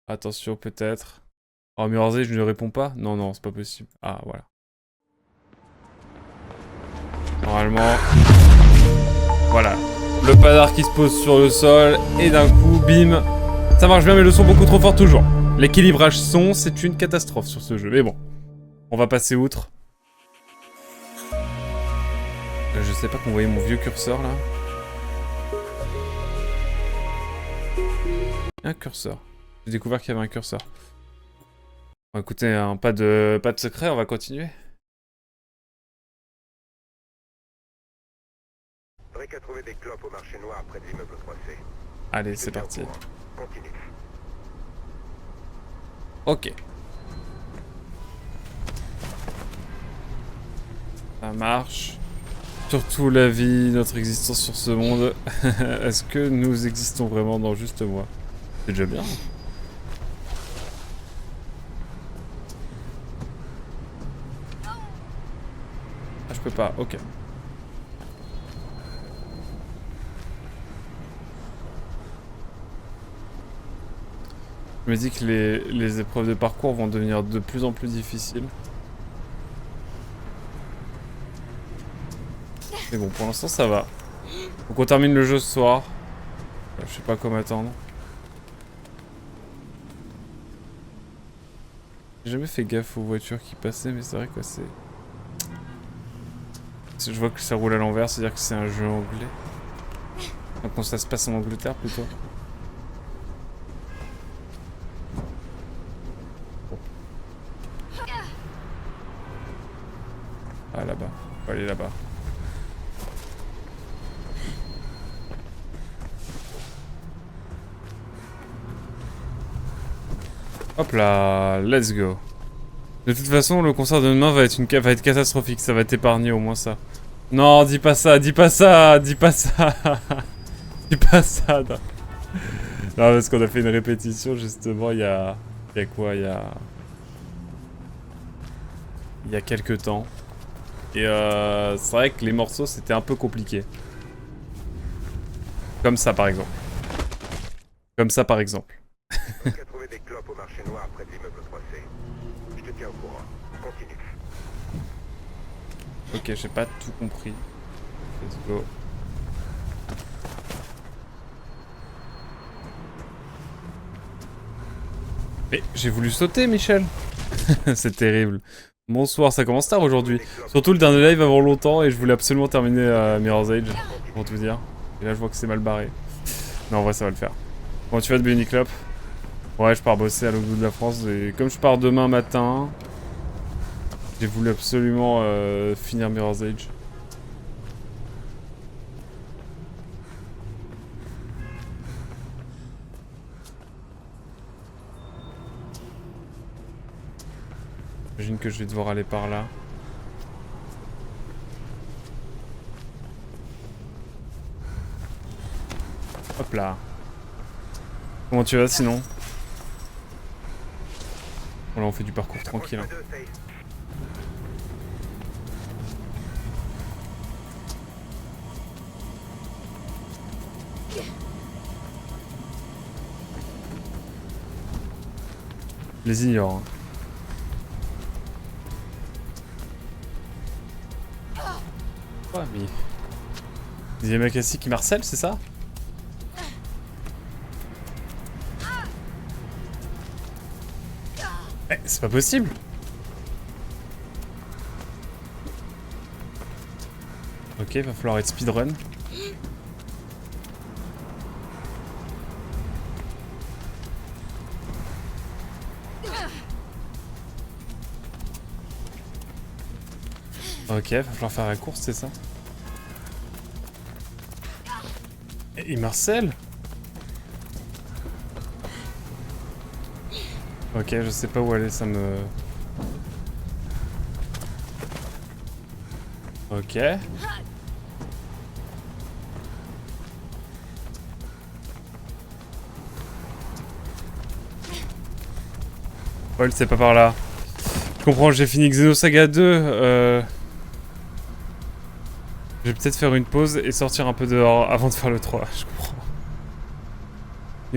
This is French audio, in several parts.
Attention, peut-être. Oh, Mirror's Edge, je ne réponds pas? Non, non, c'est pas possible. Ah, voilà. Normalement... Voilà. Le padard qui se pose sur le sol, et d'un coup, bim. Ça marche bien, mais le son beaucoup trop fort toujours. L'équilibrage son, c'est une catastrophe sur ce jeu. Mais bon, on va passer outre. Je sais pas qu'on voyait mon vieux curseur, là. Un curseur. J'ai découvert qu'il y avait un curseur. Bon, écoutez, hein, pas de secret, on va continuer. Drake a trouvé des clopes au marché noir près de l'immeuble 3C. Allez, c'est parti. Continue. Ok. Ça marche. Surtout la vie, notre existence sur ce monde. Est-ce que nous existons vraiment dans juste moi? C'est déjà bien. Ah, je peux pas, ok. Je me dis que les épreuves de parcours vont devenir de plus en plus difficiles. Mais bon, pour l'instant, ça va. Faut qu'on termine le jeu ce soir. Je sais pas comment attendre. J'ai jamais fait gaffe aux voitures qui passaient, mais c'est vrai que c'est... Je vois que ça roule à l'envers, c'est-à-dire que c'est un jeu anglais. Donc ça se passe en Angleterre plutôt. Ah, là-bas. On va aller là-bas. Hop là, let's go. De toute façon, le concert de demain va être catastrophique, ça va t'épargner au moins ça. Non, dis pas ça, dis pas ça, dis pas ça. Dis pas ça. Non, parce qu'on a fait une répétition justement il y a quoi, il y a quelques temps. Et c'est vrai que les morceaux c'était un peu compliqué. Comme ça par exemple. Comme ça par exemple. Drake a trouvé des clopes au marché noir près de l'immeuble 3C. Je te tiens au courant. Continue. Ok, j'ai pas tout compris. Let's go. Mais j'ai voulu sauter, Michel. C'est terrible. Bonsoir, ça commence tard aujourd'hui. Surtout le dernier live avant longtemps et je voulais absolument terminer Mirror's Edge, pour tout dire. Et là, je vois que c'est mal barré. Non, en vrai, ça va le faire. Bon, tu vas de Bionic Club? Ouais, je pars bosser à l'autre bout de la France et comme je pars demain matin, j'ai voulu absolument finir Mirror's Edge. J'imagine que je vais devoir aller par là. Hop là. Comment tu vas sinon? Bon là on fait du parcours tranquille. Hein. Les ignore. Hein. Ouais mais... Dixième Akassi qui marcelle, c'est ça? Eh, c'est pas possible. Ok, va falloir être speedrun. Ok, va falloir faire la course, c'est ça? Et Marcel? Ok, je sais pas où aller, ça me... Ok. Paul, c'est pas par là. Je comprends, j'ai fini Xenosaga 2. Je vais peut-être faire une pause et sortir un peu dehors avant de faire le 3, je comprends.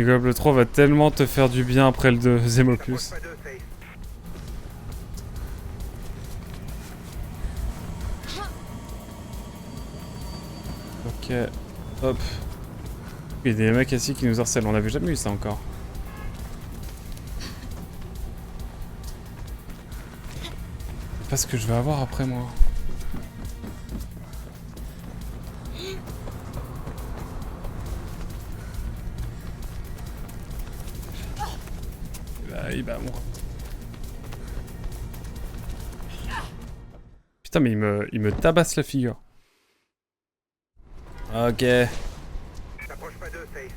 Diablo 3 va tellement te faire du bien après le deuxième opus. Pas d'eux, Faith. Ok, hop. Il y a des mecs ici qui nous harcèlent, on avait jamais eu ça encore. C'est pas ce que je vais avoir après moi. Il va mourir. Putain mais il me tabasse la figure. Ok. T'approches pas d'eux, Faith.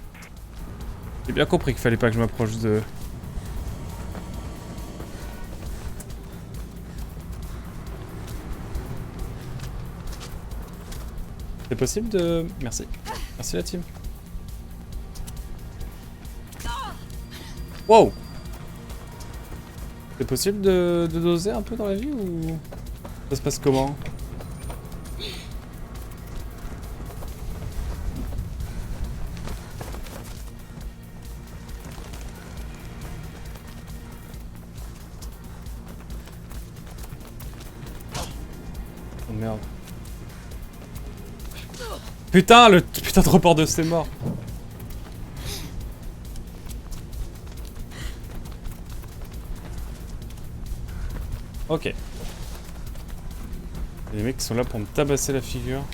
J'ai bien compris qu'il fallait pas que je m'approche de... C'est possible de... Merci. Merci la team. Wow. C'est possible de doser un peu dans la vie ou... Ça se passe comment? Oh merde. Putain, le putain de report de c'est mort. Ok. Il y a des mecs qui sont là pour me tabasser la figure.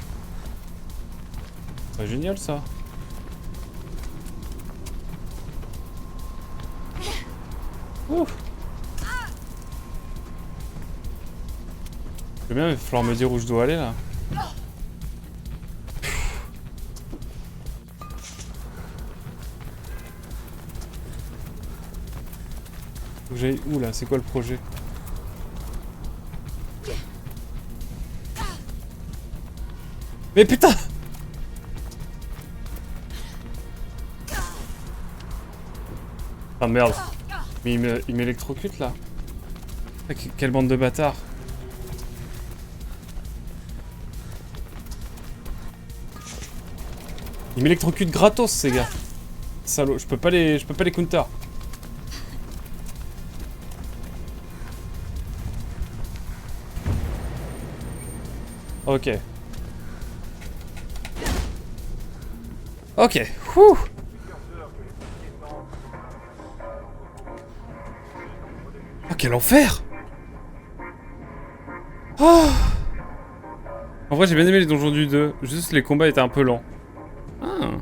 C'est génial ça. Ouf. Je veux bien, il va falloir me dire où je dois aller là. Faut que j'aille où là? C'est quoi le projet? Mais putain! Ah merde. Mais il m'électrocute là. Ah, quelle bande de bâtards. Il m'électrocute gratos ces gars. Salaud, je peux pas les counter. Ok. Ok. Wouh. Oh quel enfer. Oh. En vrai j'ai bien aimé les donjons du 2. Juste les combats étaient un peu lents. Ah.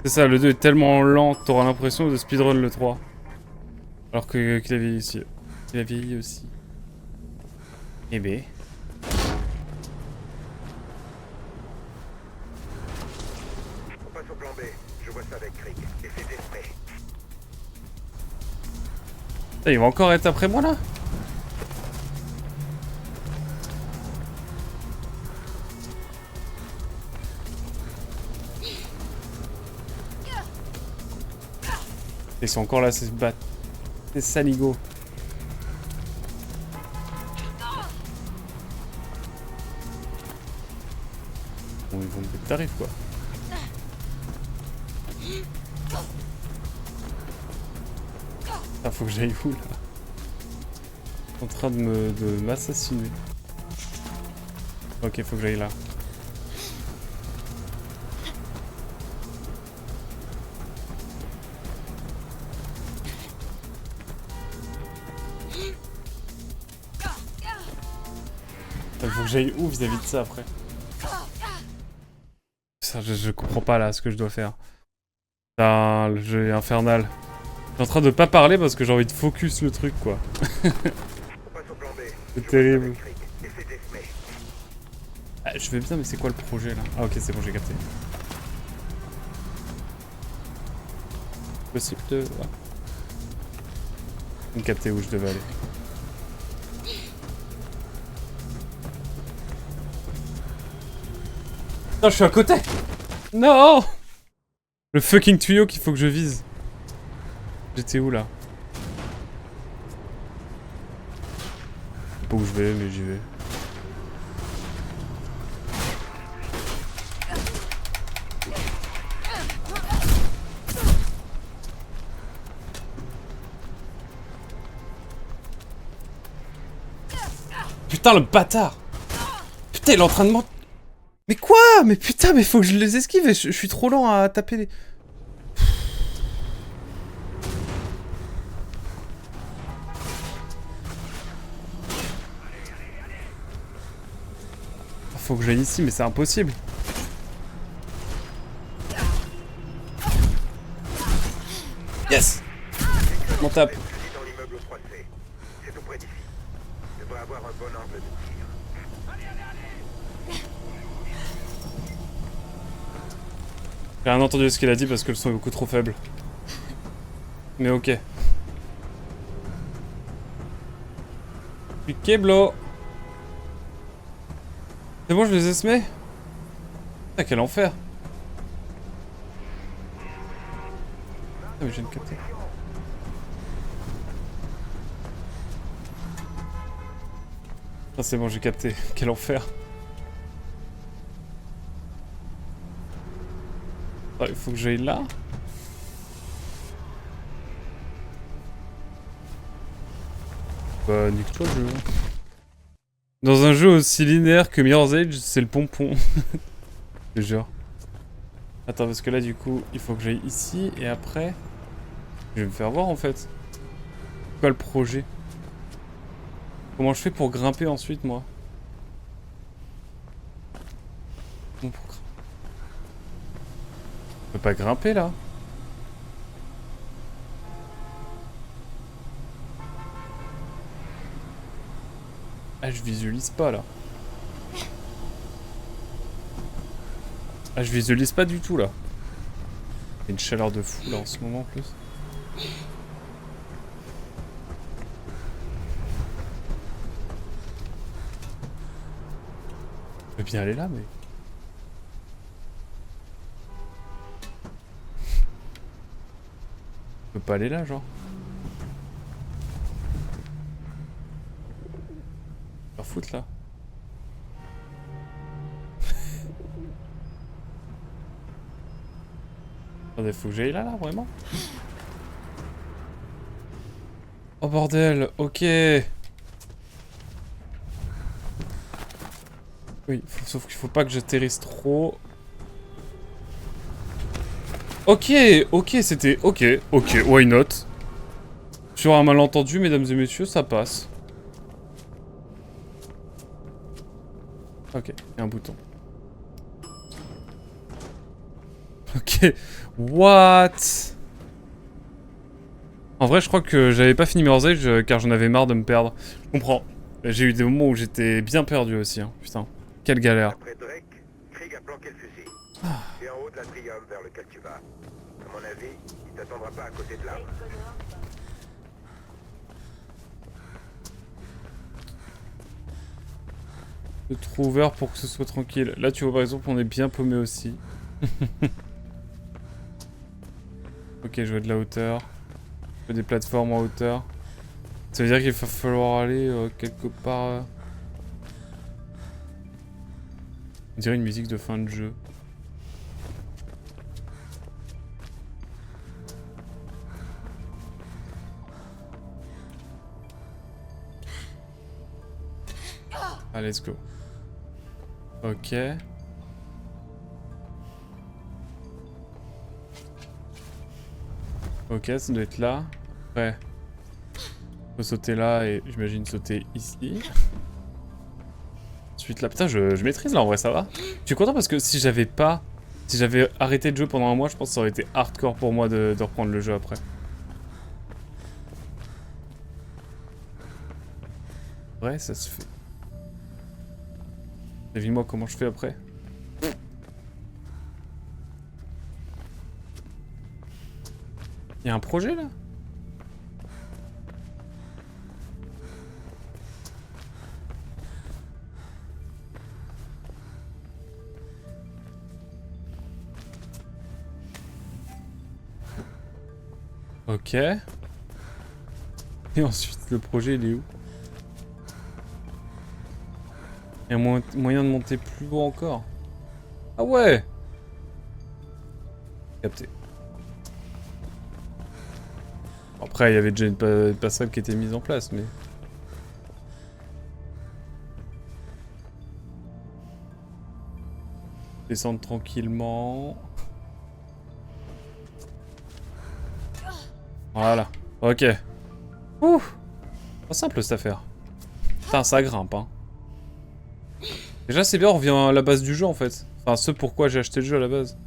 C'est ça, le 2 est tellement lent, t'auras l'impression de speedrun le 3. Alors qu'il a vieilli aussi. Il a vieilli aussi. Eh ben. On passe au plan B. Je vois ça avec Krieg. Et c'est d'esprit. Putain, il va encore être après moi là? Ils sont encore là, c'est se battre. C'est saligo. Bon, ils vont me mettre tarif quoi. Ah, faut que j'aille où là? En train de m'assassiner. Ok, faut que j'aille là. Faut que j'aille où vis-à-vis de ça après? Ça, je comprends pas là ce que je dois faire. Putain, le jeu est infernal. Je suis en train de pas parler parce que j'ai envie de focus le truc quoi. On passe au plan B. C'est terrible. Et c'est d'esprit. Ah, je vais bien mais c'est quoi le projet là? Ah ok c'est bon j'ai capté. Possible de... Ouais. J'ai capté où je devais aller. Non, je suis à côté! Non! Le fucking tuyau qu'il faut que je vise. J'étais où là? Je sais pas où je vais, mais j'y vais. Putain, le bâtard! Putain, il est en train de m'en... Mais quoi? Mais putain, mais faut que je les esquive et je suis trop lent à taper les... Faut que j'aille ici, mais c'est impossible. Yes! On tape. Dans l'immeuble au 3C. C'est tout près d'ici. Je devrais avoir un bon angle de tir. J'ai rien entendu ce qu'il a dit parce que le son est beaucoup trop faible. Mais ok. Puis Keblo. C'est bon, je les ai semés? Ah, quel enfer! Ah, mais j'ai une capté. Ah, c'est bon, j'ai capté. Quel enfer! Ah, il faut que j'aille là? Bah, nique-toi, jeu. Dans un jeu aussi linéaire que Mirror's Edge, c'est le pompon. Je te jure. Attends, parce que là, du coup, il faut que j'aille ici, et après... Je vais me faire voir, en fait. C'est quoi le projet? Comment je fais pour grimper ensuite, moi? Comment pour grimper? Je peux pas grimper, là? Ah, je visualise pas, là. Ah, je visualise pas du tout, là. Il y a une chaleur de fou, là, en ce moment, en plus. Je peux bien aller là, mais... Je peux pas aller là, genre. Leur foutre, là. Attendez, faut que j'aille là, vraiment? Oh bordel, ok. Oui, sauf qu'il faut pas que j'atterrisse trop. Ok, c'était... Ok, why not? Sur un malentendu, mesdames et messieurs, ça passe. Ok, il y a un bouton. Ok, what? En vrai, je crois que j'avais pas fini Mirror's Edge car j'en avais marre de me perdre. Je comprends. J'ai eu des moments où j'étais bien perdu aussi, hein. Putain, quelle galère. Après Drake, Krieg a planqué le fusil. C'est en haut de l'atrium vers lequel tu vas. À mon avis, il t'attendra pas à côté de l'arbre. De trop ouvert pour que ce soit tranquille. Là, tu vois, par exemple, on est bien paumé aussi. Ok, je vois de la hauteur. Je vois des plateformes en hauteur. Ça veut dire qu'il va falloir aller quelque part... On dirait une musique de fin de jeu. Ah, let's go. Ok. Ok, ça doit être là. Ouais. Faut sauter là et j'imagine sauter ici. Ensuite là, putain, je maîtrise là en vrai, ça va. Je suis content parce que si j'avais pas... Si j'avais arrêté le jeu pendant un mois, je pense que ça aurait été hardcore pour moi de reprendre le jeu après. Ouais, ça se fait. Devine-moi comment je fais après. Il y a un projet là? Ok. Et ensuite, le projet, il est où? Il y a moyen de monter plus haut encore. Ah ouais! Capté. Après, il y avait déjà une passerelle qui était mise en place, mais... Descendre tranquillement. Voilà. Ok. Ouh. Pas simple cette affaire. Putain, ça grimpe, hein. Déjà, c'est bien, on revient à la base du jeu, en fait. Enfin, ce pourquoi j'ai acheté le jeu à la base.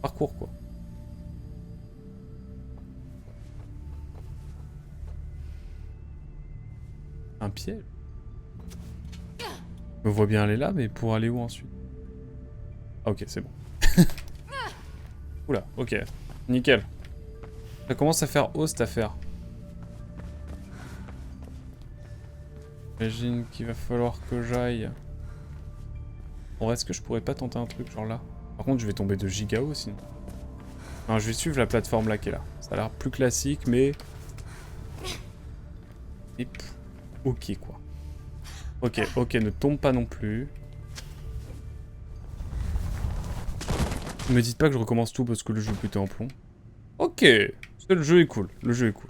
Parcours, quoi. Un piège. Je me vois bien aller là, mais pour aller où ensuite? Ah, ok, c'est bon. Oula, ok. Nickel. Ça commence à faire haut, cette affaire. J'imagine qu'il va falloir que j'aille... Bon, est-ce que je pourrais pas tenter un truc genre là? Par contre, je vais tomber de giga haut, sinon. Non, je vais suivre la plateforme là qui est là. Ça a l'air plus classique, mais... Et pff, ok, quoi. Ok, ok, ne tombe pas non plus. Ne me dites pas que je recommence tout parce que le jeu est plutôt en plomb. Ok, le jeu est cool, le jeu est cool.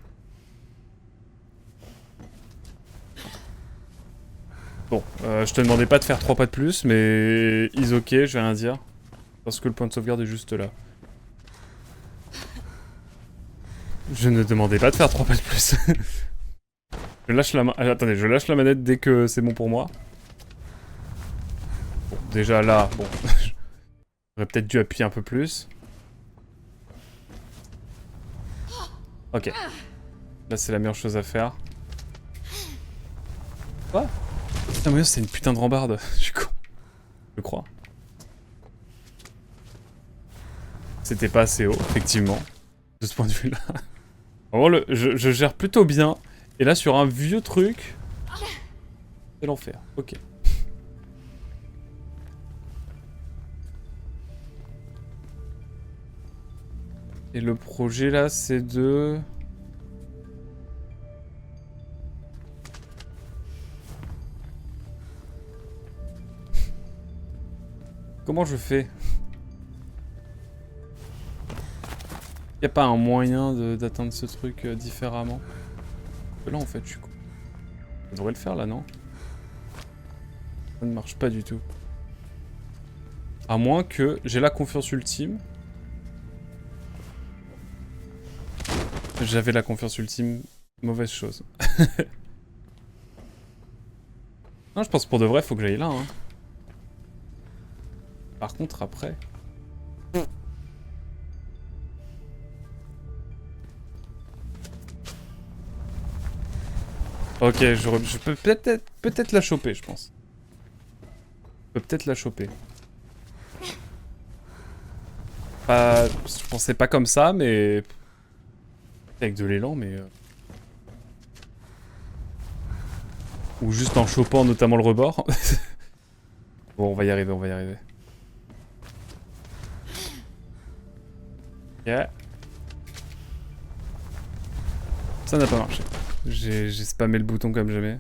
Bon, je te demandais pas de faire 3 pas de plus, mais... Is ok, je vais rien dire. Parce que le point de sauvegarde est juste là. Je ne demandais pas de faire 3 pas de plus. Je lâche la main... attendez, je lâche la manette dès que c'est bon pour moi. Bon, déjà là, bon... J'aurais peut-être dû appuyer un peu plus. Ok. Là, c'est la meilleure chose à faire. Quoi? Putain, mais c'est une putain de rambarde. Je suis con. Je crois. C'était pas assez haut, effectivement. De ce point de vue-là. Vraiment, je gère plutôt bien. Et là, sur un vieux truc... C'est l'enfer. Ok. Et le projet, là, c'est de... Comment je fais? Y a pas un moyen d'atteindre ce truc différemment? Là, en fait, je suis con. Ça devrait le faire, là, non? Ça ne marche pas du tout. À moins que j'ai la confiance ultime. J'avais la confiance ultime. Mauvaise chose. Non, je pense pour de vrai, faut que j'aille là, hein. Par contre, après... Ok, je peux peut-être la choper, je pense. Je peux peut-être la choper. Pas... Je pensais pas comme ça, mais... Avec de l'élan, mais... Ou juste en chopant notamment le rebord. Bon, on va y arriver, on va y arriver. Yeah. Ça n'a pas marché. J'ai spammé le bouton comme jamais.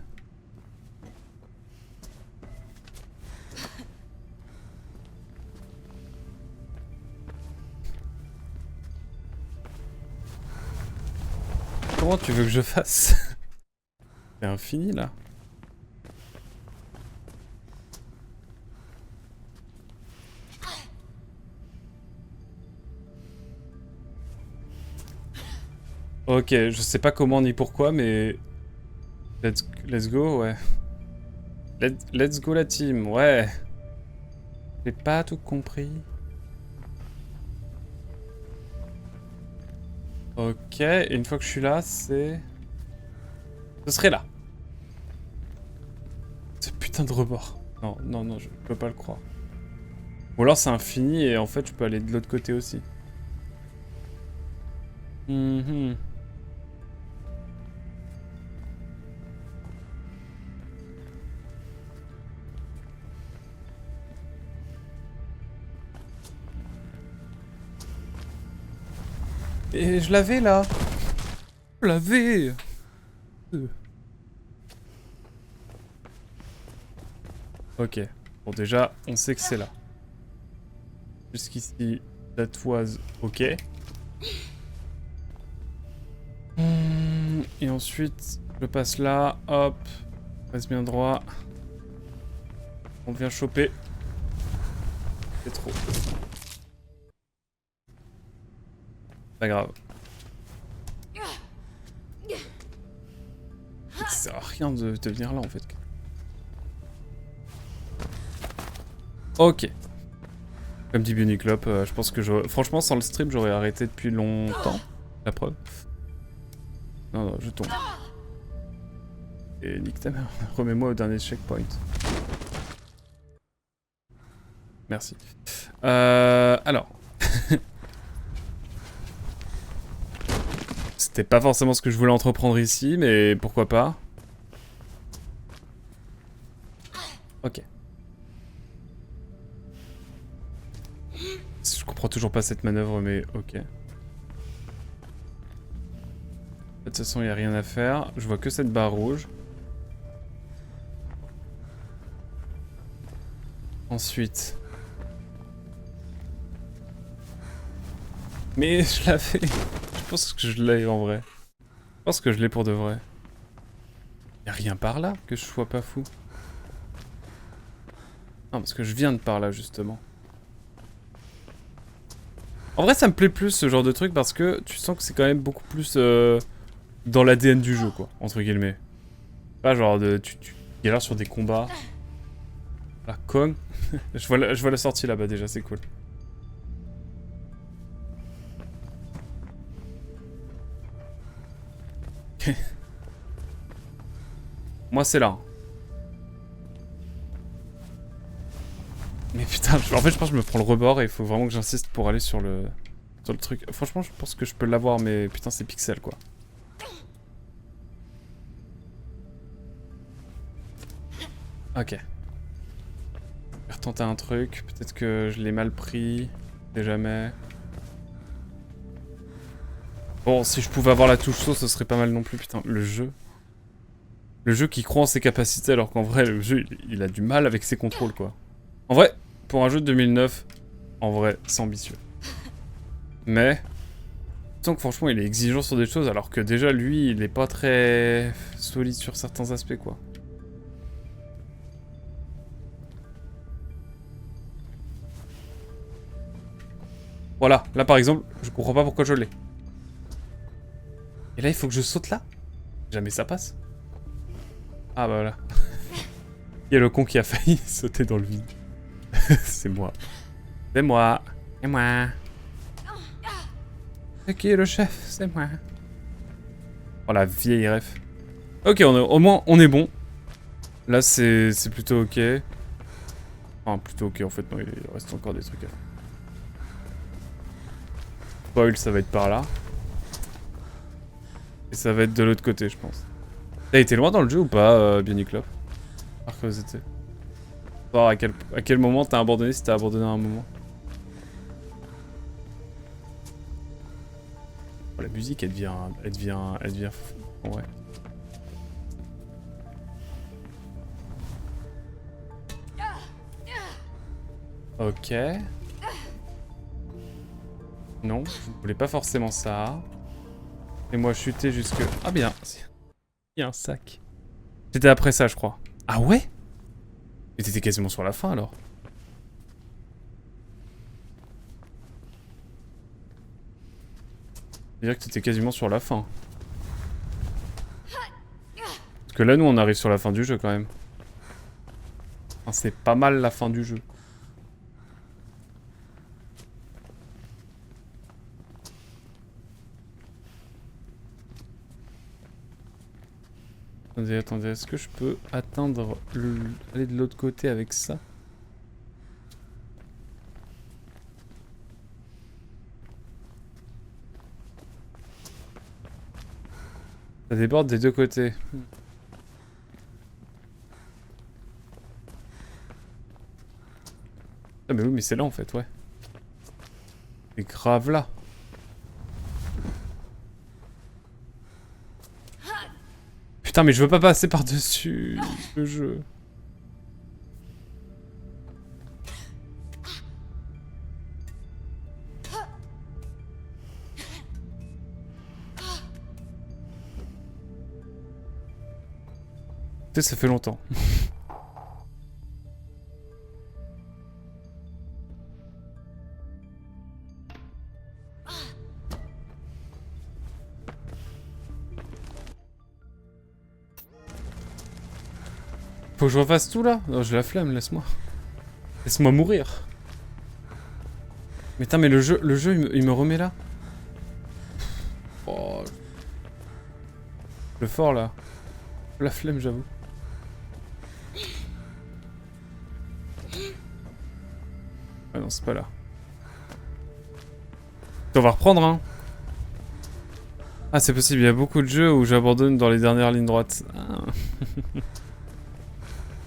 Comment tu veux que je fasse? C'est infini là. Ok, je sais pas comment ni pourquoi, mais... Let's go, ouais. Let's go la team, ouais. J'ai pas tout compris. Ok, et une fois que je suis là, c'est... Ce serait là. Ce putain de rebord. Non, non, non, je peux pas le croire. Ou alors c'est infini et en fait je peux aller de l'autre côté aussi. Mhm. Et je l'avais là. Je l'avais. Ok. Bon déjà, on sait que c'est là. Jusqu'ici, that was ok. Et ensuite, je passe là, hop. Reste bien droit. On vient choper. C'est trop. Pas grave. Ça sert à rien de venir là en fait. Ok. Comme dit Buniclop, je pense que franchement sans le stream j'aurais arrêté depuis longtemps. La preuve. Non, je tombe. Et nique ta mère. Remets-moi au dernier checkpoint. Merci. Alors. C'était pas forcément ce que je voulais entreprendre ici, mais pourquoi pas. Ok. Je comprends toujours pas cette manœuvre, mais ok. De toute façon, il n'y a rien à faire. Je vois que cette barre rouge. Ensuite... Mais je l'avais. Je pense que je l'ai en vrai. Je pense que je l'ai pour de vrai. Y'a rien par là, que je sois pas fou. Non, parce que je viens de par là, justement. En vrai, ça me plaît plus, ce genre de truc, parce que tu sens que c'est quand même beaucoup plus dans l'ADN du jeu, quoi, entre guillemets. Pas genre de... Tu galères sur des combats. La con. je vois la sortie là-bas, déjà, c'est cool. Moi, c'est là. Mais putain, en fait, je pense que je me prends le rebord et il faut vraiment que j'insiste pour aller sur le truc. Franchement, je pense que je peux l'avoir, mais putain, c'est pixel, quoi. Ok. Je vais retenter un truc. Peut-être que je l'ai mal pris. Je sais jamais. Bon, si je pouvais avoir la touche saut, ce serait pas mal non plus. Putain, le jeu. Le jeu qui croit en ses capacités alors qu'en vrai, le jeu, il a du mal avec ses contrôles, quoi. En vrai, pour un jeu de 2009, en vrai, c'est ambitieux. Mais... je sens que franchement, il est exigeant sur des choses alors que déjà, lui, il est pas très solide sur certains aspects, quoi. Voilà, là par exemple, je comprends pas pourquoi je l'ai. Et là, il faut que je saute là? Jamais ça passe. Ah bah voilà. Il y a le con qui a failli sauter dans le vide. C'est moi. C'est moi. C'est moi. C'est qui le chef? C'est moi. Oh la vieille ref. Ok, au moins on est bon. Là c'est plutôt ok. Enfin plutôt ok en fait, non, il reste encore des trucs à faire. Spoil, ça va être par là. Et ça va être de l'autre côté, je pense. T'as été loin dans le jeu ou pas, Bioniclop? Par curiosité. Voir à quel moment t'as abandonné, si t'as abandonné à un moment. Oh, la musique, elle devient fou. Ouais. Ok. Non, je ne voulais pas forcément ça. Et moi chuter jusque... Ah bien, il y a un sac. C'était après ça, je crois. Ah ouais? Mais t'étais quasiment sur la fin, alors. C'est-à-dire que t'étais quasiment sur la fin. Parce que là, nous, on arrive sur la fin du jeu, quand même. Enfin, c'est pas mal la fin du jeu. Attendez, est-ce que je peux atteindre aller de l'autre côté avec ça? Ça déborde des deux côtés. Ah mais oui, mais c'est là en fait, ouais. C'est grave là. Putain, mais je veux pas passer par-dessus le jeu. Tu sais, ça fait longtemps. Faut que je refasse tout là? Non, j'ai la flemme, laisse-moi. Laisse-moi mourir. Mais putain, mais le jeu il me remet là. Oh. Le fort là. La flemme, j'avoue. Ah non, c'est pas là. On va reprendre, hein. Ah, c'est possible, il y a beaucoup de jeux où j'abandonne dans les dernières lignes droites. Ah.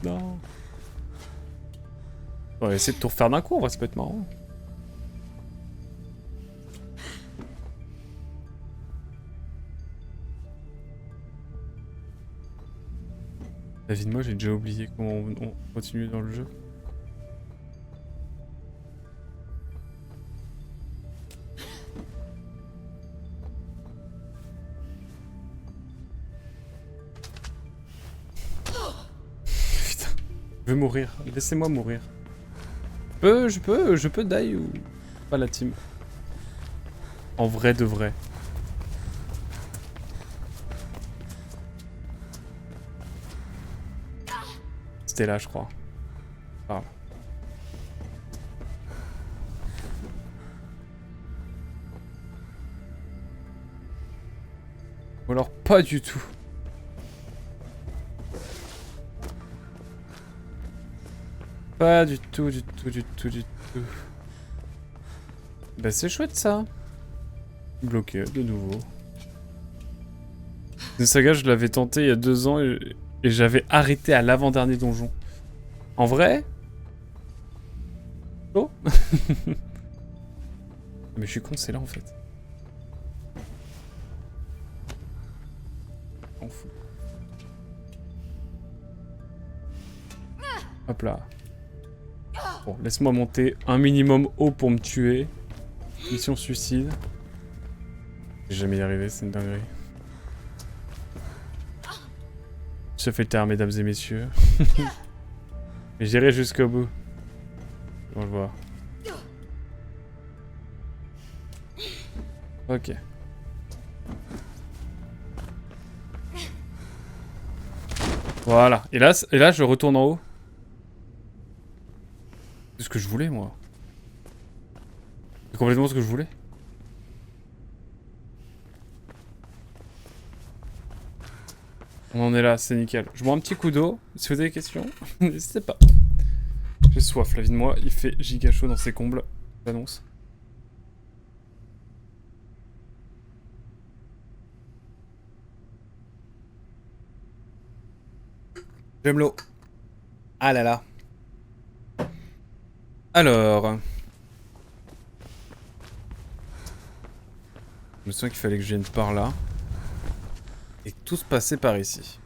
Non. On va essayer de tout refaire d'un coup, en vrai, ça peut être marrant. David, moi j'ai déjà oublié comment on continue dans le jeu. Putain, je veux mourir, laissez-moi mourir. Je peux die ou pas la team. En vrai de vrai. C'était là, je crois. Par là. Ou alors pas du tout. Pas du tout, du tout. Bah c'est chouette ça. Bloqué de nouveau. Une saga, je l'avais tenté il y a 2 ans et j'avais arrêté à l'avant-dernier donjon. En vrai? Oh. Mais je suis con, c'est là en fait. On fout. Hop là. Bon, laisse-moi monter un minimum haut pour me tuer. Mission suicide. J'ai jamais y arrivé, c'est une dinguerie. Je fais taire, mesdames et messieurs. Mais j'irai jusqu'au bout. Bon, je vois. Ok. Voilà. Et là, je retourne en haut. C'est ce que je voulais, moi. C'est complètement ce que je voulais. On en est là, c'est nickel. Je bois un petit coup d'eau. Si vous avez des questions, n'hésitez pas. J'ai soif, la vie de moi. Il fait giga chaud dans ses combles. J'annonce. J'aime l'eau. Ah là là. Alors. Je me souviens qu'il fallait que je vienne par là. Et que tout se passait par ici.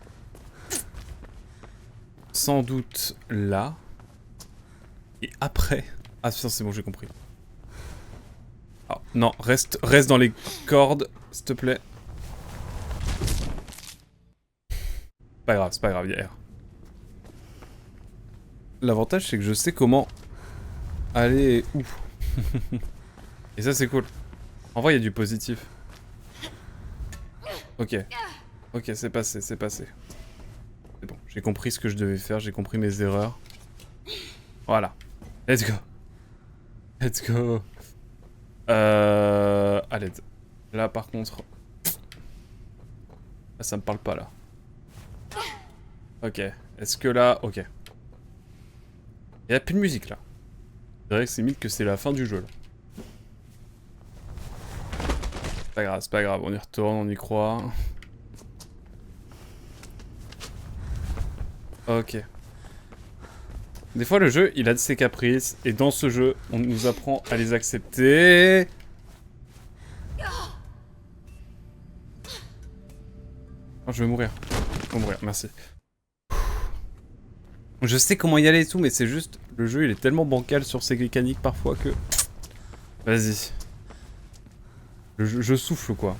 Sans doute là. Et après... Ah c'est bon, j'ai compris. Oh, non, reste dans les cordes, s'il te plaît. Pas grave, c'est pas grave, hier. L'avantage, c'est que je sais comment aller où. Et ça, c'est cool. En vrai, il y a du positif. Ok. Ok, c'est passé, c'est passé. C'est bon, j'ai compris ce que je devais faire, j'ai compris mes erreurs. Voilà. Let's go. Let's go. À l'aide. Là, par contre... Ah, ça me parle pas, là. Ok. Est-ce que là... Ok. Il n'y a plus de musique, là. C'est vrai que c'est limite que c'est la fin du jeu, là. C'est pas grave, on y retourne, on y croit. Ok. Des fois, le jeu, il a de ses caprices, et dans ce jeu, on nous apprend à les accepter. Oh, je vais mourir. Je vais mourir, merci. Je sais comment y aller et tout, mais c'est juste... Le jeu, il est tellement bancal sur ses mécaniques parfois que... Vas-y. Je souffle, quoi.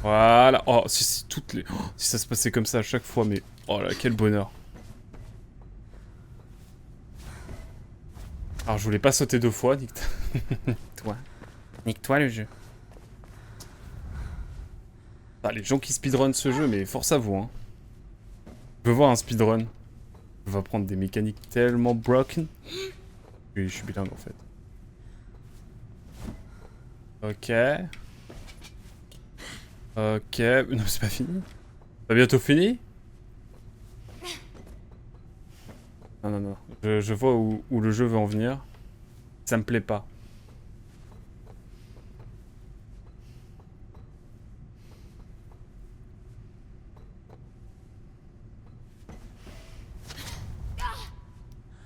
Voilà. Oh, si toutes les... Oh, si ça se passait comme ça à chaque fois, mais... Oh là, quel bonheur. Alors, je voulais pas sauter 2 fois, nique-toi. Nique-toi, le jeu. Ah, les gens qui speedrun ce jeu, mais force à vous, hein. Je veux voir un speedrun. On va prendre des mécaniques tellement broken. Oui, je suis bilingue en fait. Ok. Ok. Non, c'est pas fini. C'est bientôt fini? Non, non, non. Je vois où le jeu veut en venir. Ça me plaît pas.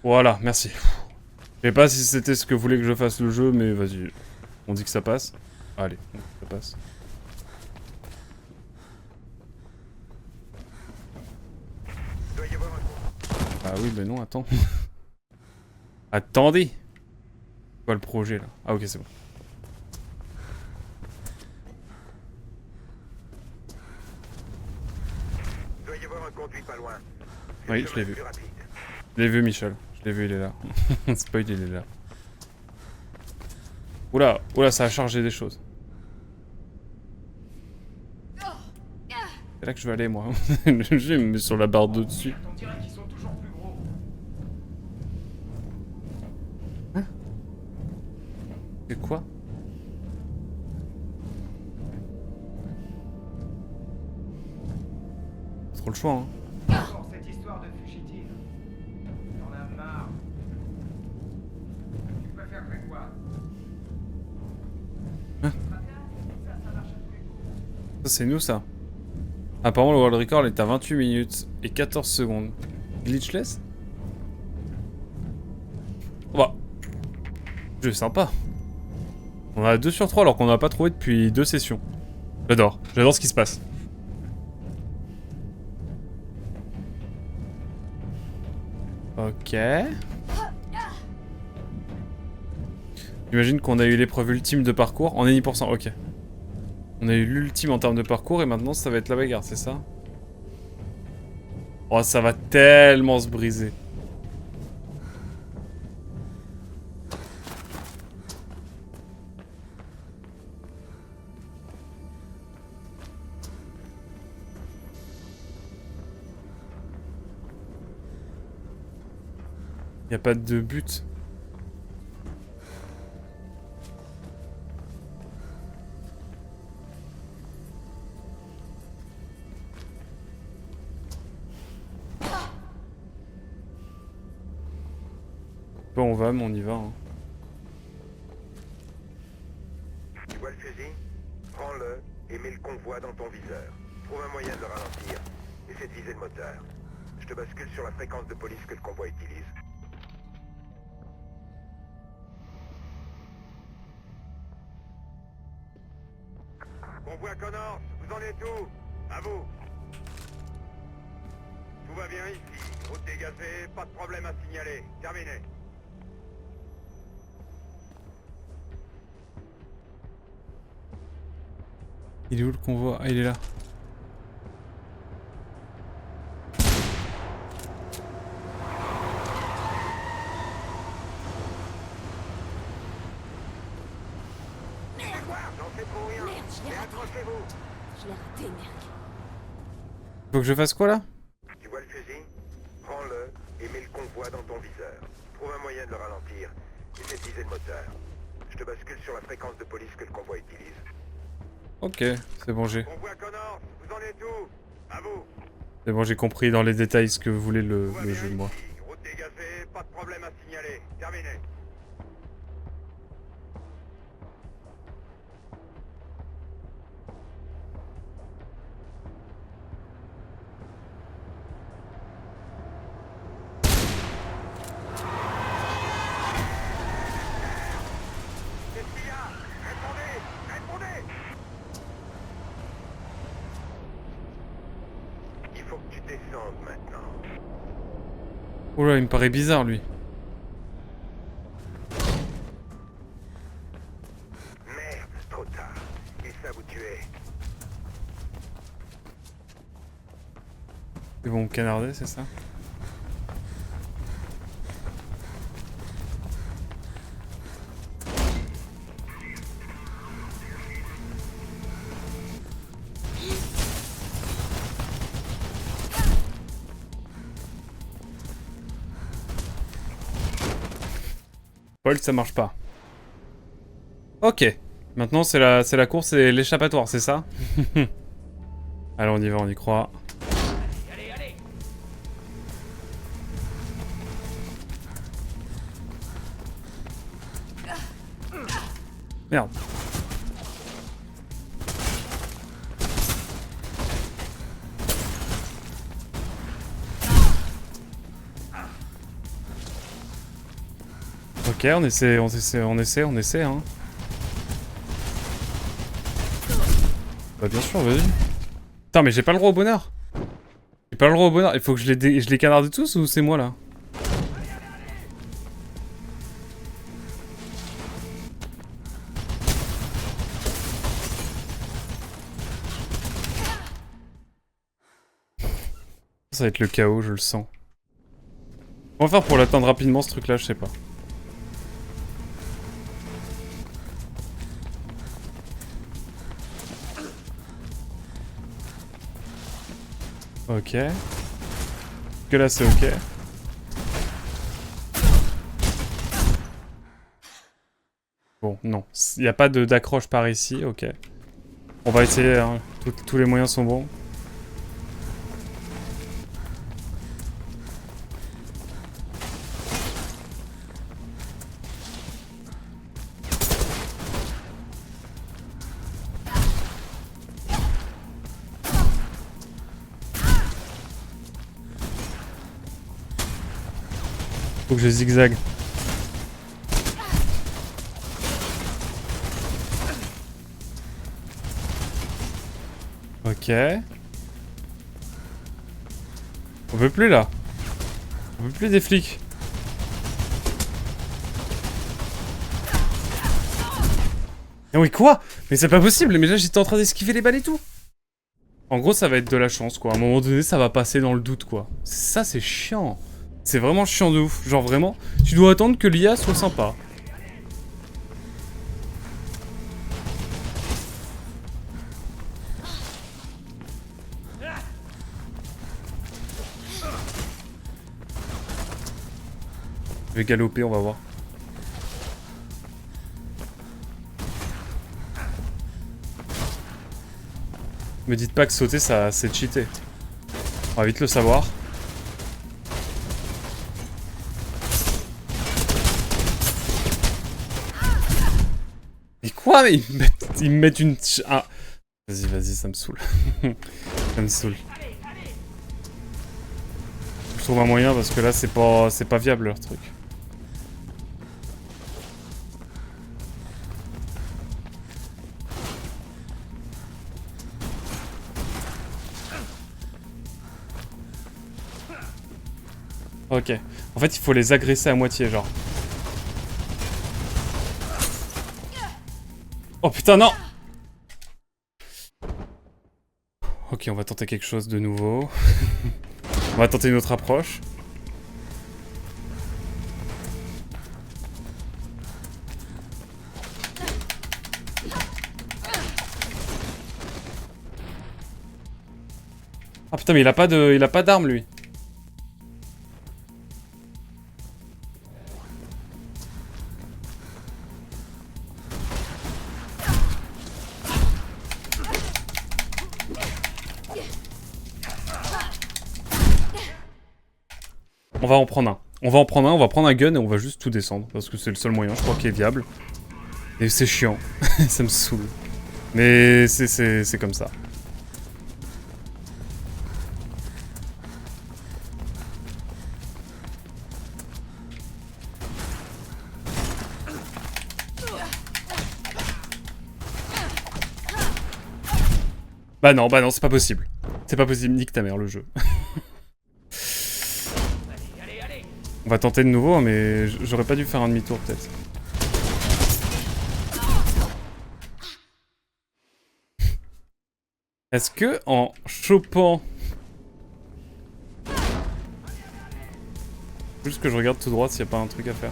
Voilà, merci. Je sais pas si c'était ce que voulait que je fasse le jeu, mais vas-y. On dit que ça passe. Allez, on dit que ça passe. Ah oui, mais non, attends. Attendez. C'est quoi le projet là? Ah ok, c'est bon. Il doit y avoir un conduit pas loin. Oui, je l'ai vu. Je l'ai vu, Michel. Je l'ai vu, il est là. Spoil, il est là. Oula, oula, ça a chargé des choses. C'est là que je vais aller, moi. Je me mets sur la barre d'au-dessus. Hein? C'est quoi? Trop le choix, hein. Encore cette histoire de fugitive. J'en ai marre. Tu préférerais quoi? Hein? Ça marche à tous les coups. Ça, c'est nous, ça. Apparemment, le world record est à 28 minutes et 14 secondes. Glitchless? Bah. Jeu sympa. On a 2 sur 3 alors qu'on n'a pas trouvé depuis 2 sessions. J'adore. J'adore ce qui se passe. Ok. J'imagine qu'on a eu l'épreuve ultime de parcours. En any %, ok. On a eu l'ultime en termes de parcours et maintenant ça va être la bagarre, c'est ça? Oh, ça va tellement se briser. Y a pas de but. Bon, on va, mais on y va. Hein. Tu vois le fusil? Prends-le et mets le convoi dans ton viseur. Trouve un moyen de le ralentir. Essaie de viser le moteur. Je te bascule sur la fréquence de police que le convoi utilise. Convoi Connors, vous en êtes où? À vous. Tout va bien ici. Route dégagée, pas de problème à signaler. Terminé. Il est où le convoi? Ah, il est là. Je l'ai raté, merde. Faut que je fasse quoi là? Tu vois le fusil? Prends-le et mets le convoi dans ton viseur. Trouve un moyen de le ralentir. Essaie de viser le moteur. Je te bascule sur la fréquence de police que le convoi utilise. Ok, c'est bon, j'ai. Convoi Connors, vous en êtes où? À vous. C'est bon, j'ai compris dans les détails ce que voulait le Tout va jeu, bien moi. ici. Route dégagée, pas de problème à signaler. Terminé. Qu'est-ce qu'il y a? Répondez! Répondez! Il faut que tu descendes maintenant. Oula, il me paraît bizarre lui. Merde, trop tard. Ils savent où tu es. Ils vont me canarder, c'est ça? spoil, ça marche pas. Ok. Maintenant, c'est la course et l'échappatoire, c'est ça? Allez, on y va, on y croit. Allez, allez. Merde. Ok, on essaie, hein. Bah bien sûr, vas-y. Putain, mais j'ai pas le droit au bonheur. J'ai pas le droit au bonheur. Il faut que je les canarde tous ou c'est moi là? Ça va être le chaos, je le sens. Comment faire pour l'atteindre rapidement ce truc là, je sais pas. Ok. Que là c'est ok. Bon, non. Il n'y a pas d'accroche par ici, ok. On va essayer, hein. Tous les moyens sont bons. Faut que je zigzague. Ok. On veut plus là. On veut plus des flics. Ah oui, quoi? Mais c'est pas possible, mais là j'étais en train d'esquiver les balles et tout. En gros, ça va être de la chance, quoi. À un moment donné, ça va passer dans le doute, quoi. Ça, c'est chiant. C'est vraiment chiant de ouf. Genre, vraiment, tu dois attendre que l'IA soit sympa. Je vais galoper, on va voir. Me dites pas que sauter, ça c'est cheaté. On va vite le savoir. Mais quoi? Mais ils me mettent une... Ah. Vas-y, ça me saoule. Ça me saoule. Je trouve un moyen parce que là c'est pas viable leur truc. Ok. En fait, il faut les agresser à moitié, genre. Oh putain, non! Ok, on va tenter quelque chose de nouveau. On va tenter une autre approche. Ah putain, mais il a pas d'arme, lui. On va en prendre un. On va prendre un gun et on va juste tout descendre. Parce que c'est le seul moyen, je crois, qui est viable. Et c'est chiant. Ça me saoule. Mais c'est comme ça. Bah non, c'est pas possible. C'est pas possible, nique ta mère le jeu. On va tenter de nouveau, mais j'aurais pas dû faire un demi-tour peut-être. Est-ce que en chopant... Juste que je regarde tout droit s'il y a pas un truc à faire.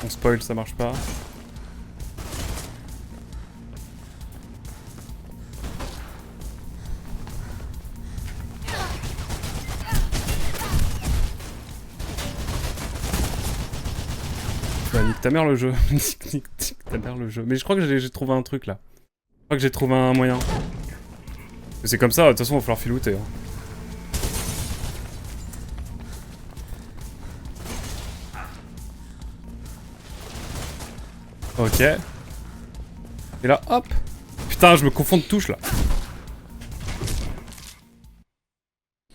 On spoil, ça marche pas. nique ta mère le jeu. nique ta mère le jeu. Mais je crois que j'ai trouvé un truc là. Je crois que j'ai trouvé un moyen. C'est comme ça, de toute façon, il va falloir filouter. Hein. Ok. Et là, hop. Putain, je me confonds de touches là.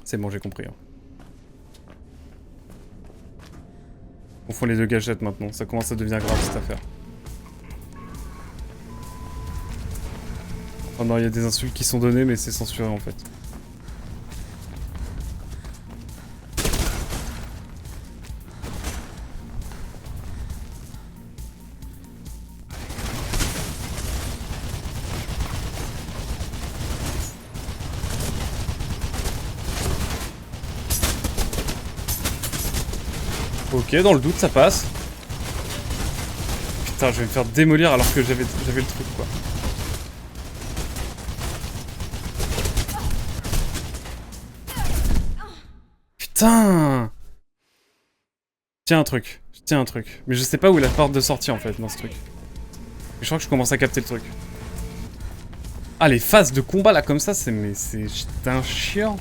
C'est bon, j'ai compris. Hein. On confond les deux gâchettes maintenant, ça commence à devenir grave cette affaire. Oh non, il y a des insultes qui sont données, mais c'est censuré en fait. Ok, dans le doute, ça passe. Putain, je vais me faire démolir alors que j'avais le truc, quoi. Putain! Tiens un truc. Tiens un truc. Mais je sais pas où est la porte de sortie, en fait, dans ce truc. Et je crois que je commence à capter le truc. Ah, les phases de combat, là, comme ça, c'est un chiant.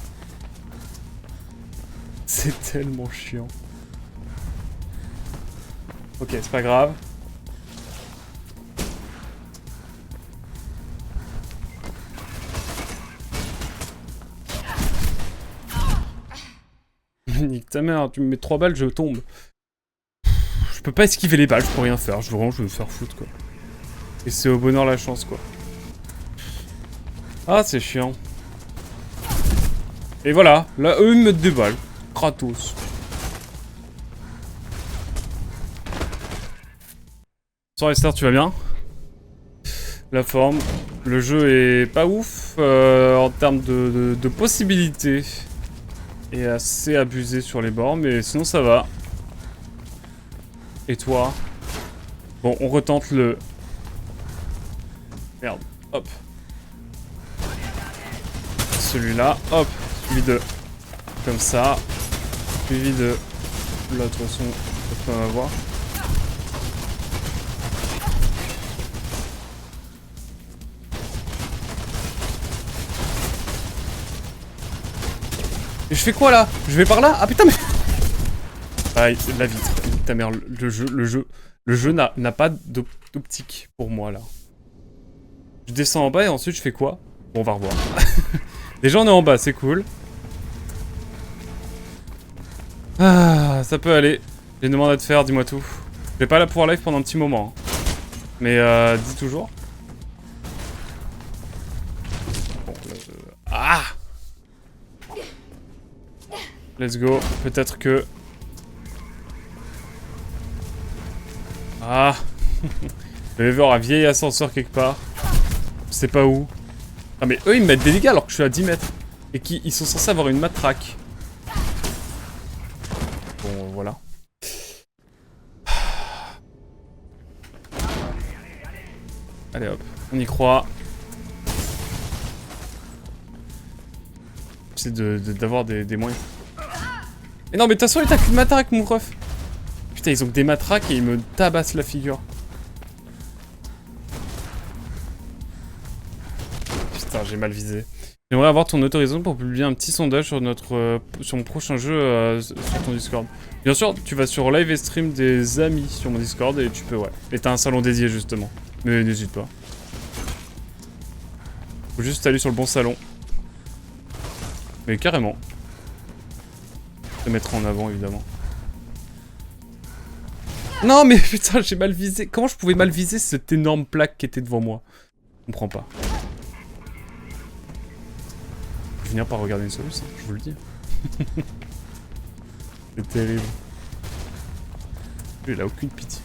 C'est tellement chiant. Ok, c'est pas grave. Nique ta mère, tu me mets 3 balles, je tombe. Je peux pas esquiver les balles, je peux rien faire. Je vais me faire foutre, quoi. Et c'est au bonheur la chance, quoi. Ah, c'est chiant. Et voilà, là, eux, ils me mettent des balles. Kratos. Bonsoir Esther, tu vas bien? La forme. Le jeu est pas ouf en termes de possibilités. Et assez abusé sur les bords, mais sinon ça va. Et toi? Bon, on retente le... Merde, hop. Celui-là, hop. Suivi de... Comme ça. Suivi de... Là, de toute façon, on va voir. Et je fais quoi là? Je vais par là? Ah putain mais... Ah, la vitre. Ta mère, le jeu n'a pas d'optique pour moi là. Je descends en bas et ensuite je fais quoi? Bon, on va revoir. Déjà on est en bas, c'est cool. Ah, ça peut aller. J'ai une demande à te faire, dis-moi tout. Je vais pas la pouvoir live pendant un petit moment. Hein. Mais dis toujours. Bon, ah! Let's go. Peut-être que... Ah. Je vais voir un vieil ascenseur quelque part. Je sais pas où. Ah mais eux ils me mettent des dégâts alors que je suis à 10 mètres. Et ils sont censés avoir une matraque. Bon voilà. Allez hop. On y croit. C'est d'avoir des moyens. Mais non mais de toute façon il t'a qu'une matraque mon ref. Putain ils ont que des matraques et ils me tabassent la figure. Putain j'ai mal visé. J'aimerais avoir ton autorisation pour publier un petit sondage sur sur mon prochain jeu sur ton Discord. Bien sûr tu vas sur live et stream des amis sur mon Discord et tu peux ouais. Et t'as un salon dédié justement. Mais n'hésite pas. Faut juste aller sur le bon salon. Mais carrément. Se mettre en avant évidemment. Non mais putain j'ai mal visé. Comment je pouvais mal viser cette énorme plaque qui était devant moi? Je comprends pas. Je vais finir par regarder une solution, je vous le dis. C'est terrible. Il a aucune pitié.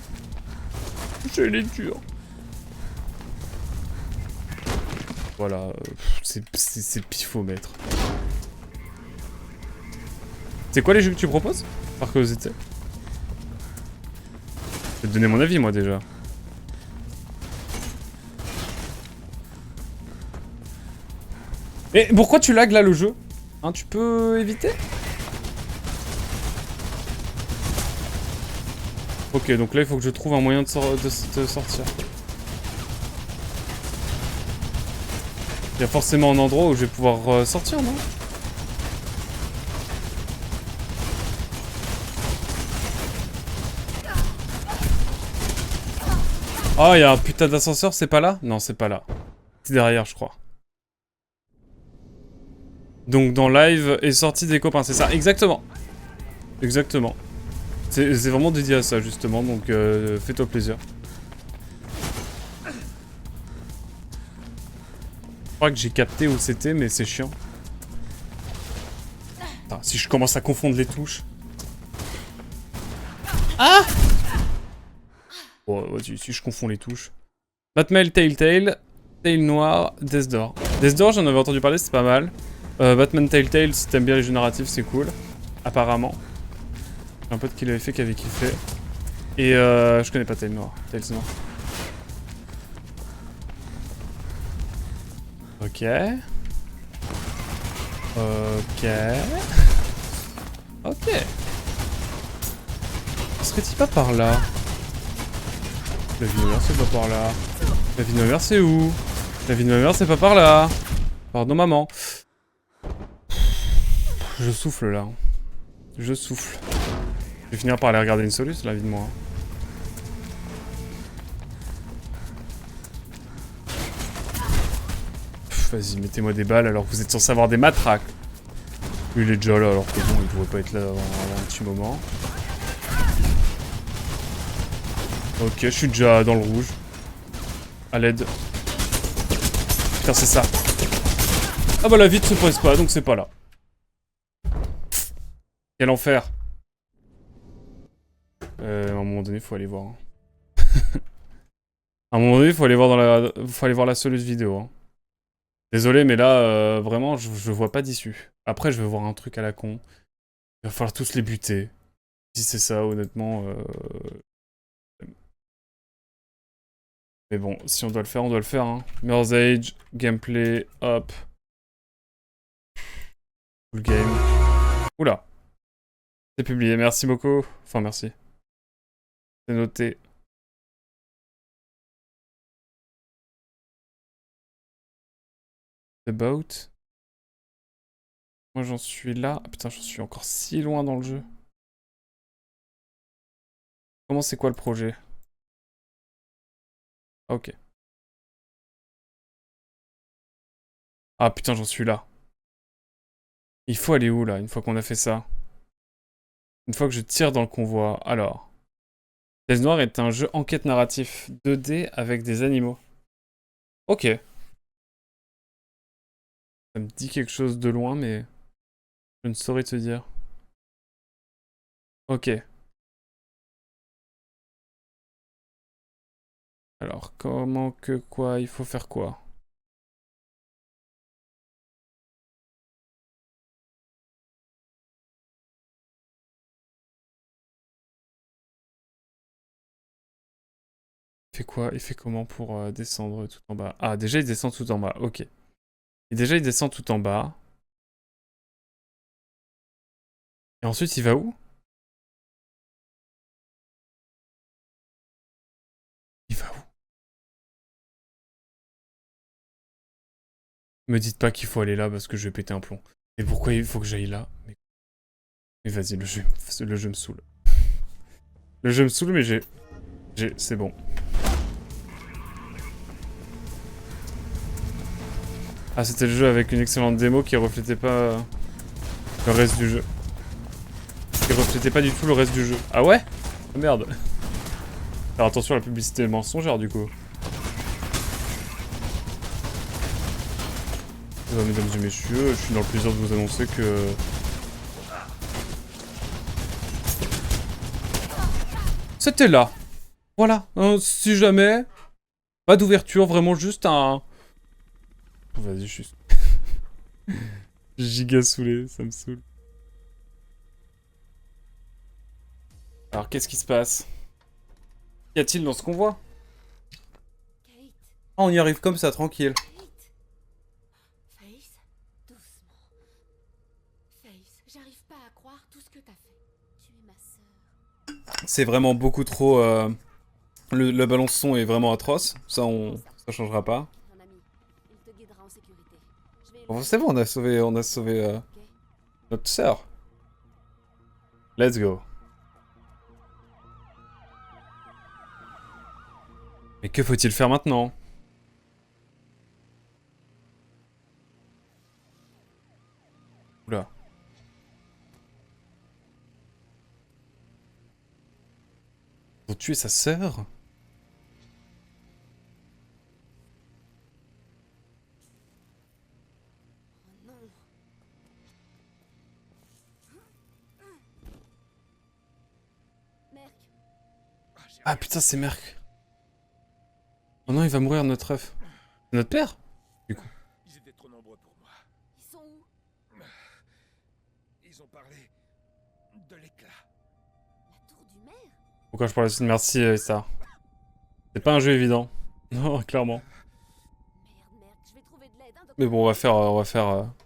J'ai les durs. Voilà, c'est pifomètre. C'est quoi les jeux que tu proposes? Par curiosité. Je vais te donner mon avis moi déjà. Et pourquoi tu lags là le jeu? Hein, tu peux éviter? Ok, donc là il faut que je trouve un moyen de sortir. Il y a forcément un endroit où je vais pouvoir sortir, non? Oh, il y a un putain d'ascenseur, c'est pas là? Non, c'est pas là. C'est derrière, je crois. Donc dans live est sorti des copains, c'est ça? Exactement. Exactement. C'est vraiment dédié à ça, justement, donc fais-toi plaisir. Je crois que j'ai capté où c'était, mais c'est chiant. Attends, si je commence à confondre les touches... Ah! Bon, vas-y, si je confonds les touches. Batmail, Telltale, Tail Noir, Death Door. Death Door, j'en avais entendu parler, c'est pas mal. Batman Telltale, si t'aimes bien les jeux narratifs, c'est cool. Apparemment. J'ai un pote qui l'avait fait, qui avait kiffé. Et je connais pas Tail Noir. Tails Noir. Ok. Ok. Ok. Serait-il pas par là? La vie de ma mère, c'est pas par là. La vie de ma mère, c'est où? La vie de ma mère, c'est pas par là. Pardon, maman. Je souffle là. Je souffle. Je vais finir par aller regarder une soluce, la vie de moi. Vas-y, mettez-moi des balles alors que vous êtes censé avoir des matraques. Lui, il est déjà là alors que bon, il devrait pas être là avant un petit moment. Ok, je suis déjà dans le rouge. À l'aide. Putain, c'est ça. Ah bah la vie ne se presse pas, donc c'est pas là. Quel enfer. À un moment donné, faut aller voir. Hein. À un moment donné, faut aller voir la soluce vidéo. Hein. Désolé, mais là, vraiment, je vois pas d'issue. Après, je vais voir un truc à la con. Il va falloir tous les buter. Si c'est ça, honnêtement... Mais bon, si on doit le faire, on doit le faire. Hein. Mirror's Edge, gameplay, hop. Full game. Oula. C'est publié, merci beaucoup. Enfin, merci. C'est noté. The Boat. Moi, j'en suis là. Ah, putain, j'en suis encore si loin dans le jeu. Comment c'est quoi le projet? Ah, ok. Ah, putain, j'en suis là. Il faut aller où, là, une fois qu'on a fait ça? Une fois que je tire dans le convoi. Alors. Thèse Noire est un jeu enquête narratif 2D avec des animaux. Ok. Ça me dit quelque chose de loin, mais... je ne saurais te dire. Ok. Alors, comment que quoi? Il faut faire quoi? Il fait quoi? Il fait comment pour descendre tout en bas? Ah, déjà, il descend tout en bas. Ok. Et déjà, il descend tout en bas. Et ensuite, il va où? Il va où? Me dites pas qu'il faut aller là parce que je vais péter un plomb. Et pourquoi il faut que j'aille là? Mais vas-y, le jeu me saoule. Le jeu me saoule, mais c'est bon. Ah, c'était le jeu avec une excellente démo qui reflétait pas le reste du jeu. Qui reflétait pas du tout le reste du jeu. Ah ouais? Oh merde. Alors attention à la publicité mensongère du coup. Mesdames et messieurs, je suis dans le plaisir de vous annoncer que... c'était là. Voilà. Si jamais... pas d'ouverture, vraiment juste un... vas-y, je suis... giga saoulé, ça me saoule. Alors, qu'est-ce qui se passe? Qu'y a-t-il dans ce convoi? Kate, Ah, on y arrive comme ça, tranquille. Kate. Face, doucement. Face, j'arrive pas à croire tout ce que t'as fait. Tu es ma sœur. c'est vraiment beaucoup trop... le ballon son est vraiment atroce. Ça changera pas. Un ami. Il te guidera en sécurité. Je vais Bon, c'est bon, on a sauvé Ok. notre sœur. Let's go. Mais que faut-il faire maintenant? Oula. Ils ont tué sa sœur? Oh non. Merc, Ah putain, c'est Merc. Oh non, il va mourir, notre œuf. Notre père? Ils étaient trop nombreux pour moi. ils sont où? Ils ont parlé de l'éclat. La tour du maire? Pourquoi je parle aussi de merci, Star? C'est pas un jeu évident. Non, clairement. Merde, merde, je vais trouver de l'aide, hein, docteur. Mais bon, on va faire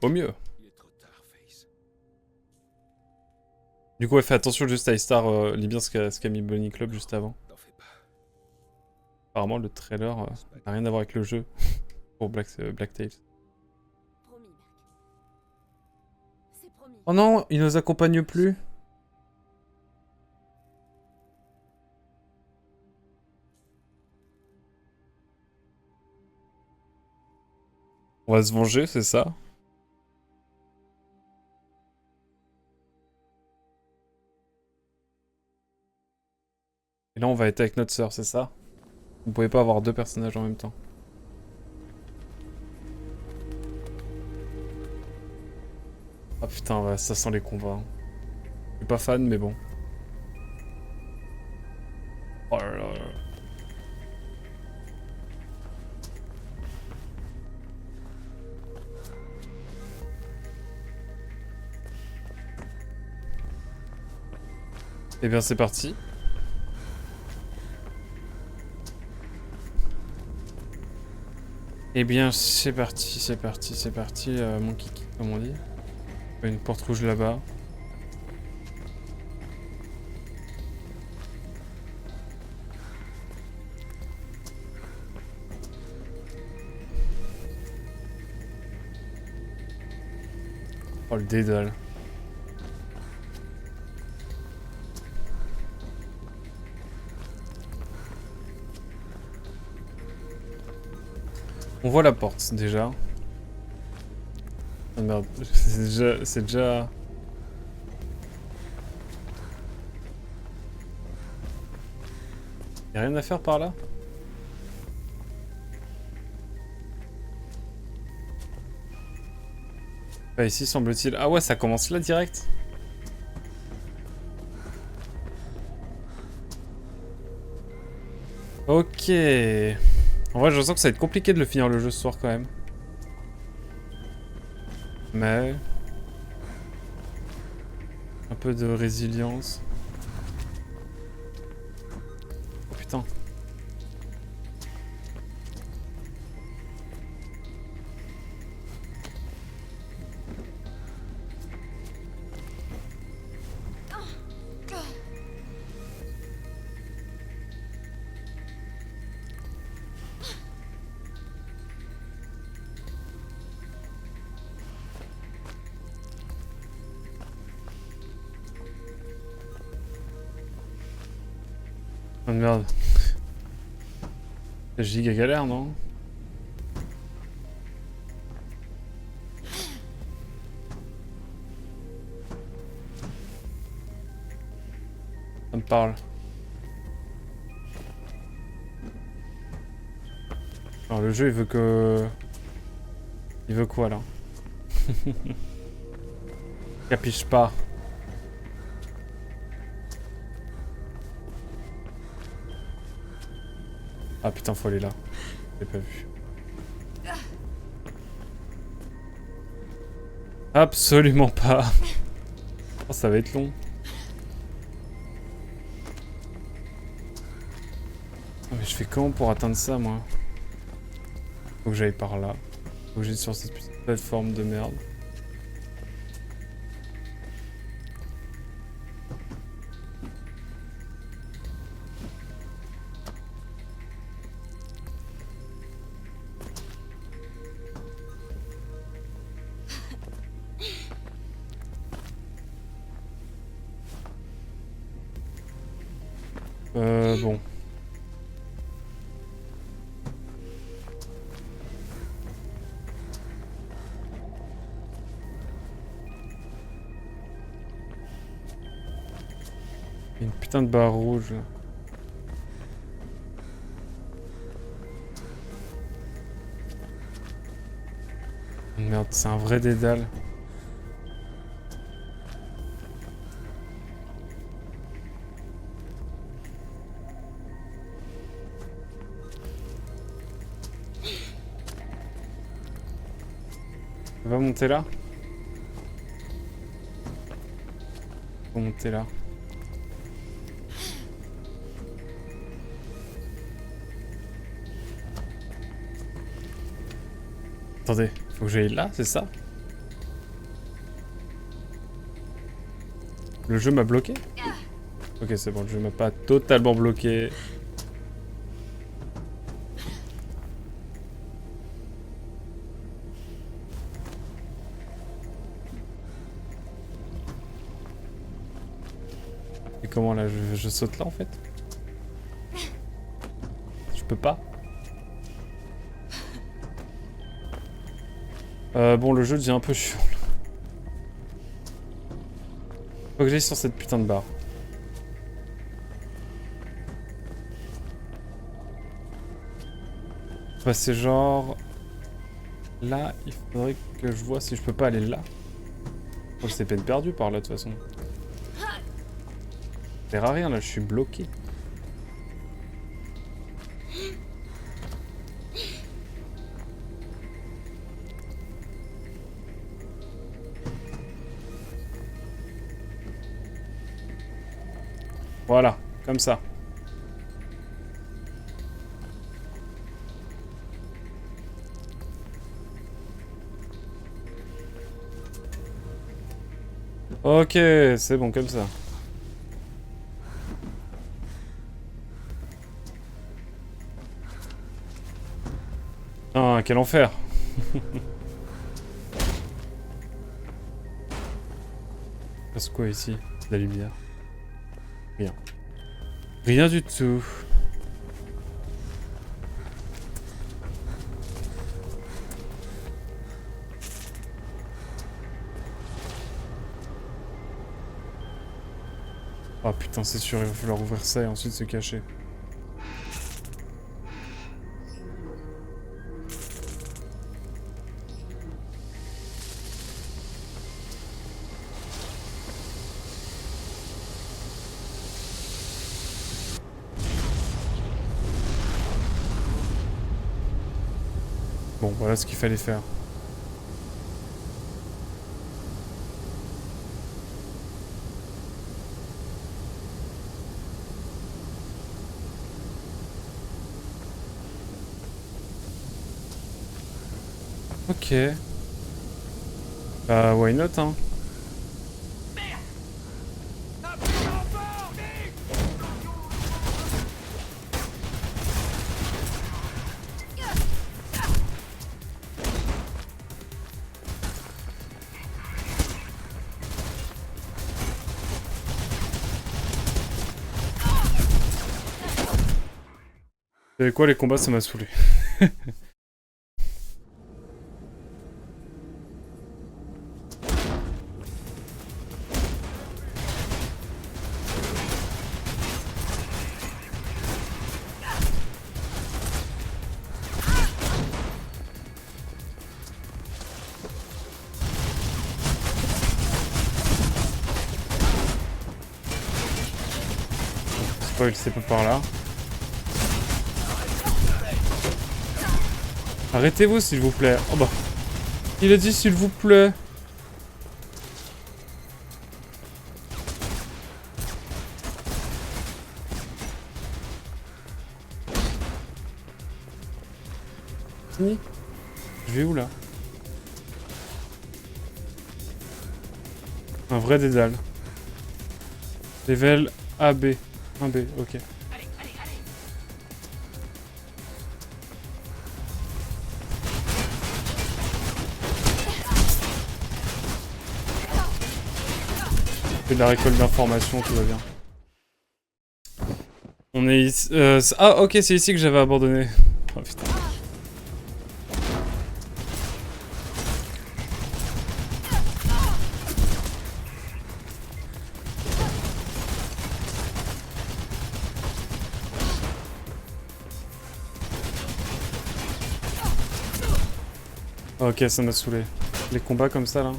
au mieux. Il est trop tard, Face. Du coup, ouais, fais attention juste à Star, lis bien ce qu'a mis Bunny Club juste avant. N'en fais pas. Apparemment, le trailer n'a rien à voir avec le jeu pour Black Tails. Promis, Merc. C'est promis. Oh non, il nous accompagne plus. On va se venger, c'est ça? Et là, on va être avec notre sœur, c'est ça? Vous pouvez pas avoir deux personnages en même temps. Ah putain, ouais, ça sent les combats. Hein. Je suis pas fan, mais bon. Oh là là là. Eh bien, c'est parti. Eh bien, c'est parti, mon kiki, comme on dit. Une porte rouge là-bas. Oh, le dédale. On voit la porte, déjà. Oh merde, c'est déjà... Y'a rien à faire par là? Pas ici, semble-t-il. Ah ouais, ça commence là, direct? Ok. En vrai, je sens que ça va être compliqué de le finir le jeu ce soir, quand même. Mais... un peu de résilience. Oh putain. Oh merde. C'est giga galère, non? Ça me parle. Alors le jeu il veut que... Il veut quoi là? Capiche pas. Ah putain, faut aller là. J'ai pas vu. Absolument pas. Oh, ça va être long. Oh, mais je fais comment pour atteindre ça, moi? Faut que j'aille par là. Faut que j'aille sur cette petite plateforme de merde. Bon. Il y a une putain de barre rouge. Merde, c'est un vrai dédale. On va monter là. On va monter là. Attendez, faut que j'aille là, c'est ça? Le jeu m'a bloqué? Ok, c'est bon, le jeu m'a pas totalement bloqué. Et comment là, je saute là en fait? Je peux pas? Bon, le jeu devient un peu chiant. Faut que j'aille sur cette putain de barre. Bah, c'est genre... Là, il faudrait que je vois si je peux pas aller là. Oh, c'est peine perdue par là, de toute façon. Ça sert à rien, là, je suis bloqué. Voilà, comme ça. Ok, c'est bon comme ça. Ah, quel enfer. Passe quoi ici? De la lumière. Rien. Rien du tout. Oh putain, c'est sûr, il va falloir ouvrir ça et ensuite se cacher. Bon, voilà ce qu'il fallait faire. Ok. Bah, why not, hein. Vous savez quoi, les combats, ça m'a saoulé. Spoil, c'est pas par là. Arrêtez-vous, s'il vous plaît. Oh bah. Il a dit s'il vous plaît. Fini. Je vais où là? Un vrai dédale. Level AB. 1B, ok. C'est de la récolte d'informations, tout va bien. On est ici... ah, ok, c'est ici que j'avais abandonné. Oh putain. Ok, ça m'a saoulé. Les combats comme ça, là.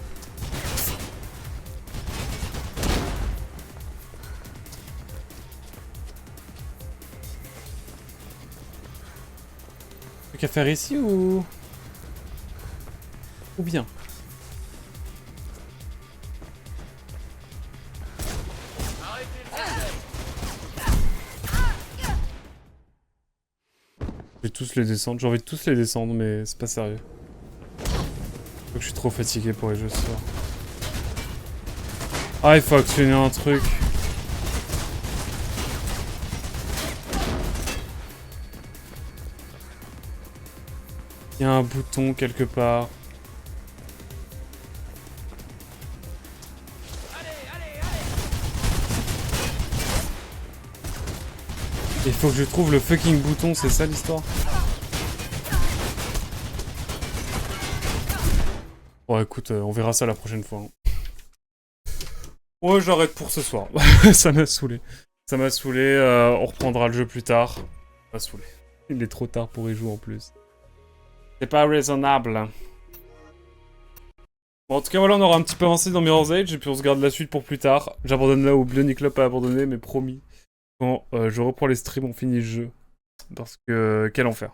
Truc à faire ici ou bien? Je vais tous les descendre. J'ai envie de tous les descendre, mais c'est pas sérieux. Je suis trop fatigué pour les jeux ce soir. Ah, il faut actionner un truc. Il y a un bouton quelque part. Il faut que je trouve le fucking bouton, c'est ça l'histoire? Bon écoute, on verra ça la prochaine fois. Hein. Ouais, j'arrête pour ce soir. Ça m'a saoulé. Ça m'a saoulé, on reprendra le jeu plus tard. Ça m'a saoulé. Il est trop tard pour y jouer en plus. C'est pas raisonnable. Bon, en tout cas, voilà, on aura un petit peu avancé dans Mirror's Edge, et puis on se garde la suite pour plus tard. J'abandonne là où Bionic Club a abandonné, mais promis. Quand je reprends les streams, on finit le jeu. Parce que... quel enfer.